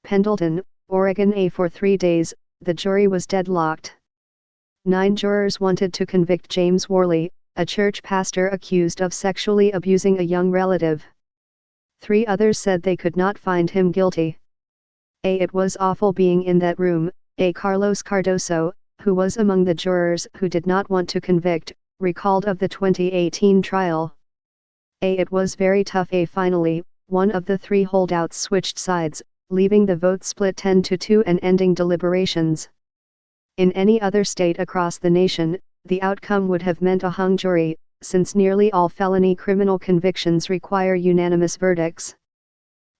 Pendleton, Oregon. For 3 days, the jury was deadlocked. 9 jurors wanted to convict James Worley, a church pastor accused of sexually abusing a young relative. 3 others said they could not find him guilty. It was awful being in that room, Carlos Cardoso, who was among the jurors who did not want to convict, recalled of the 2018 trial. It was very tough. Finally, one of the 3 holdouts switched sides, leaving the vote split 10-2 and ending deliberations. In any other state across the nation, the outcome would have meant a hung jury, since nearly all felony criminal convictions require unanimous verdicts.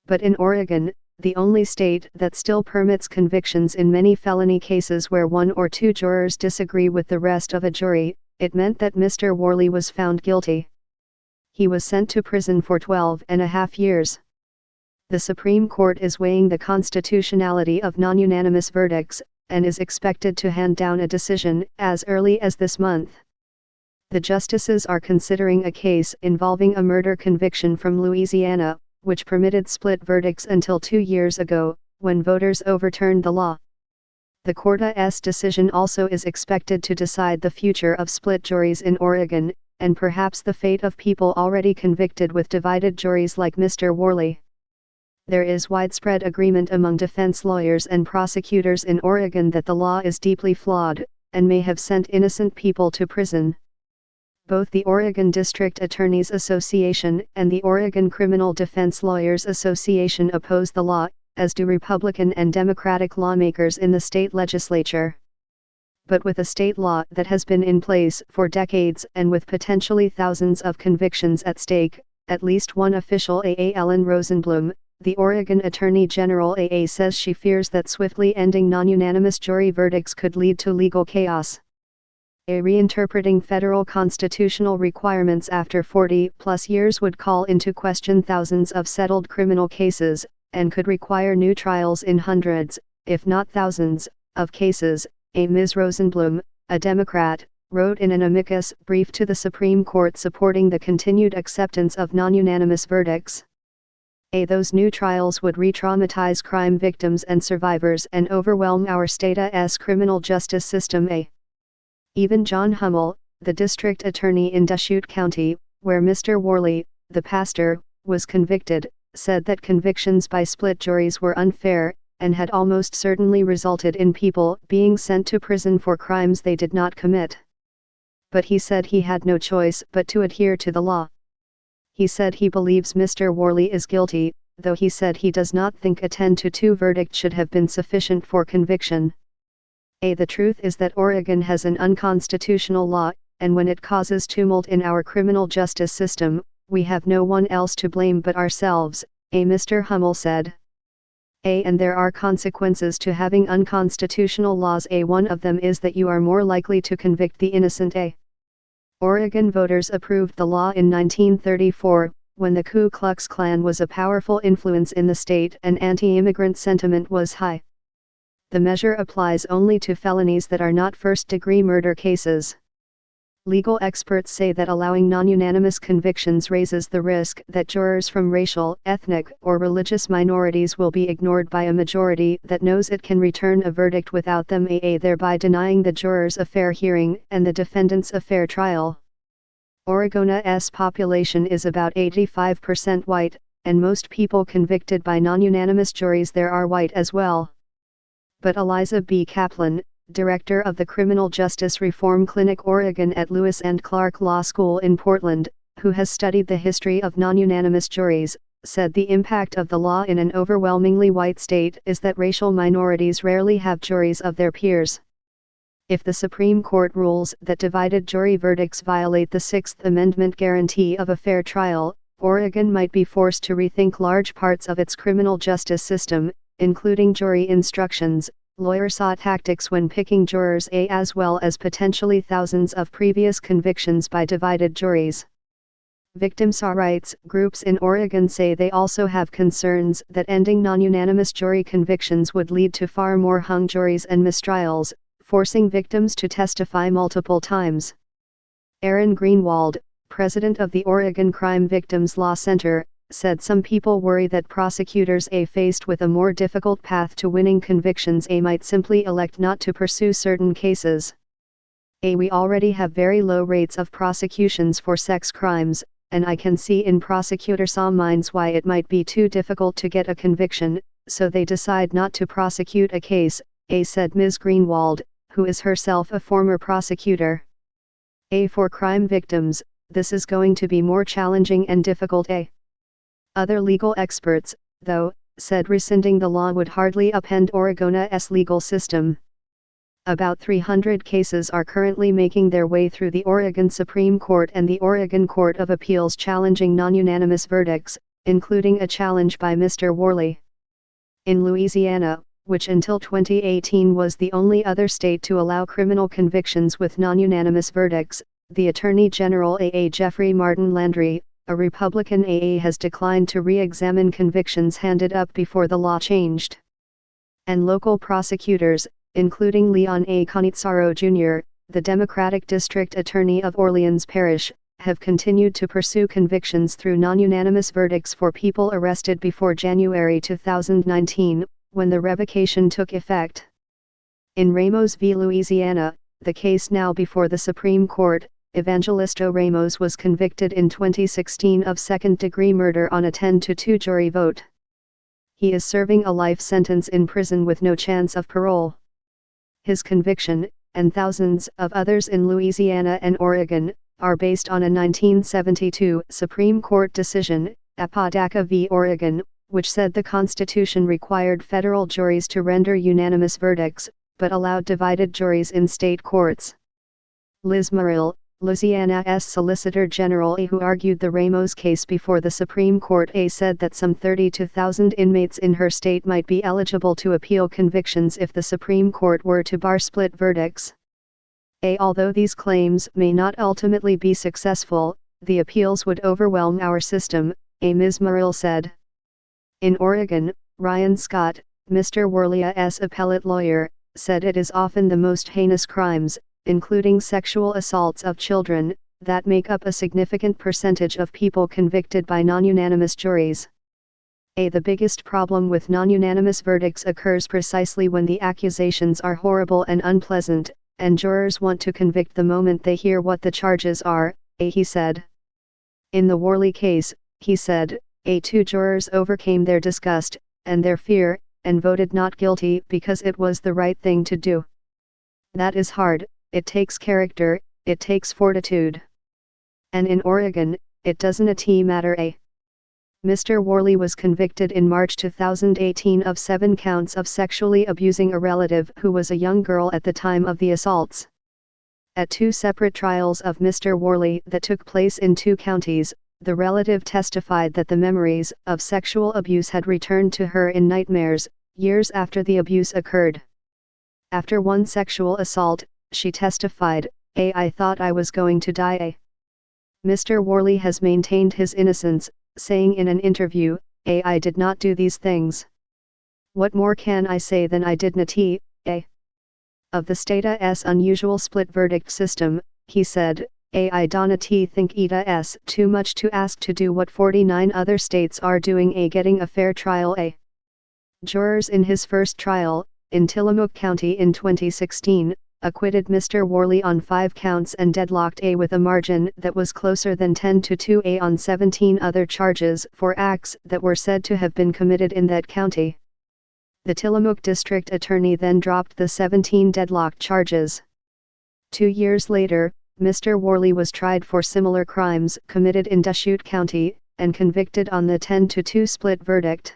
But in Oregon, the only state that still permits convictions in many felony cases where 1 or 2 jurors disagree with the rest of a jury, it meant that Mr. Worley was found guilty. He was sent to prison for 12.5 years. The Supreme Court is weighing the constitutionality of non-unanimous verdicts, and is expected to hand down a decision as early as this month. The justices are considering a case involving a murder conviction from Louisiana, which permitted split verdicts until 2 years ago, when voters overturned the law. The Court's decision also is expected to decide the future of split juries in Oregon, and perhaps the fate of people already convicted with divided juries like Mr. Worley. There is widespread agreement among defense lawyers and prosecutors in Oregon that the law is deeply flawed, and may have sent innocent people to prison. Both the Oregon District Attorneys Association and the Oregon Criminal Defense Lawyers Association oppose the law, as do Republican and Democratic lawmakers in the state legislature. But with a state law that has been in place for decades and with potentially thousands of convictions at stake, at least one official, Ellen Rosenblum, the Oregon Attorney General, says she fears that swiftly ending non-unanimous jury verdicts could lead to legal chaos. Reinterpreting federal constitutional requirements after 40-plus years would call into question thousands of settled criminal cases, and could require new trials in hundreds, if not thousands, of cases, Ms. Rosenblum, a Democrat, wrote in an amicus brief to the Supreme Court supporting the continued acceptance of non-unanimous verdicts. Those new trials would re-traumatize crime victims and survivors and overwhelm our state's criminal justice system. Even John Hummel, the district attorney in Deschutes County, where Mr. Worley, the pastor, was convicted, said that convictions by split juries were unfair, and had almost certainly resulted in people being sent to prison for crimes they did not commit. But he said he had no choice but to adhere to the law. He said he believes Mr. Worley is guilty, though he said he does not think a 10-2 verdict should have been sufficient for conviction. The truth is that Oregon has an unconstitutional law, and when it causes tumult in our criminal justice system, we have no one else to blame but ourselves, Mr. Hummel said. And there are consequences to having unconstitutional laws. One of them is that you are more likely to convict the innocent. Oregon voters approved the law in 1934, when the Ku Klux Klan was a powerful influence in the state and anti-immigrant sentiment was high. The measure applies only to felonies that are not first-degree murder cases. Legal experts say that allowing non-unanimous convictions raises the risk that jurors from racial, ethnic, or religious minorities will be ignored by a majority that knows it can return a verdict without them, thereby denying the jurors a fair hearing and the defendants a fair trial. Oregon's population is about 85% white, and most people convicted by non-unanimous juries there are white as well. But Eliza B. Kaplan, director of the Criminal Justice Reform Clinic Oregon at Lewis and Clark Law School in Portland, who has studied the history of non-unanimous juries, said the impact of the law in an overwhelmingly white state is that racial minorities rarely have juries of their peers. If the Supreme Court rules that divided jury verdicts violate the Sixth Amendment guarantee of a fair trial, Oregon might be forced to rethink large parts of its criminal justice system, including jury instructions, lawyer-saw tactics when picking jurors, as well as potentially thousands of previous convictions by divided juries. Victims' rights groups in Oregon say they also have concerns that ending non-unanimous jury convictions would lead to far more hung juries and mistrials, forcing victims to testify multiple times. Aaron Greenwald, president of the Oregon Crime Victims Law Center, said some people worry that prosecutors faced with a more difficult path to winning convictions might simply elect not to pursue certain cases. We already have very low rates of prosecutions for sex crimes, and I can see in prosecutors' minds why it might be too difficult to get a conviction, so they decide not to prosecute a case, said Ms. Greenwald, who is herself a former prosecutor. For crime victims, this is going to be more challenging and difficult. Other legal experts, though, said rescinding the law would hardly upend Oregon's legal system. About 300 cases are currently making their way through the Oregon Supreme Court and the Oregon Court of Appeals challenging non-unanimous verdicts, including a challenge by Mr. Worley. In Louisiana, which until 2018 was the only other state to allow criminal convictions with non-unanimous verdicts, the Attorney General Jeffrey Martin Landry, a Republican has declined to re-examine convictions handed up before the law changed. And local prosecutors, including Leon Canizzaro Jr., the Democratic District Attorney of Orleans Parish, have continued to pursue convictions through non-unanimous verdicts for people arrested before January 2019, when the revocation took effect. In Ramos v. Louisiana, the case now before the Supreme Court, Evangelisto Ramos was convicted in 2016 of second-degree murder on a 10-2 jury vote. He is serving a life sentence in prison with no chance of parole. His conviction, and thousands of others in Louisiana and Oregon, are based on a 1972 Supreme Court decision, Apodaca v. Oregon, which said the Constitution required federal juries to render unanimous verdicts, but allowed divided juries in state courts. Liz Murrill, Louisiana's Solicitor General who argued the Ramos case before the Supreme Court said that some 32,000 inmates in her state might be eligible to appeal convictions if the Supreme Court were to bar split verdicts. Although these claims may not ultimately be successful, the appeals would overwhelm our system, Ms. Murrill said. In Oregon, Ryan Scott, Mr. Worley's appellate lawyer, said it is often the most heinous crimes, including sexual assaults of children, that make up a significant percentage of people convicted by non-unanimous juries. The biggest problem with non-unanimous verdicts occurs precisely when the accusations are horrible and unpleasant, and jurors want to convict the moment they hear what the charges are, he said. In the Worley case, he said, 2 jurors overcame their disgust, and their fear, and voted not guilty because it was the right thing to do. That is hard. It takes character, it takes fortitude. And in Oregon, it doesn't matter. Mr. Worley was convicted in March 2018 of 7 counts of sexually abusing a relative who was a young girl at the time of the assaults. At 2 separate trials of Mr. Worley that took place in 2 counties, the relative testified that the memories of sexual abuse had returned to her in nightmares, years after the abuse occurred. After one sexual assault, she testified, I thought I was going to die. Mr. Worley has maintained his innocence, saying in an interview, I did not do these things. What more can I say than I didn't? Of the state's unusual split verdict system, he said, I don't think it's too much to ask to do what 49 other states are doing, getting a fair trial. Jurors in his first trial, in Tillamook County in 2016, acquitted Mr. Worley on 5 counts and deadlocked with a margin that was closer than 10-2 on 17 other charges for acts that were said to have been committed in that county. The Tillamook District Attorney then dropped the 17 deadlocked charges. 2 years later, Mr. Worley was tried for similar crimes committed in Deschutes County, and convicted on the 10-2 split verdict.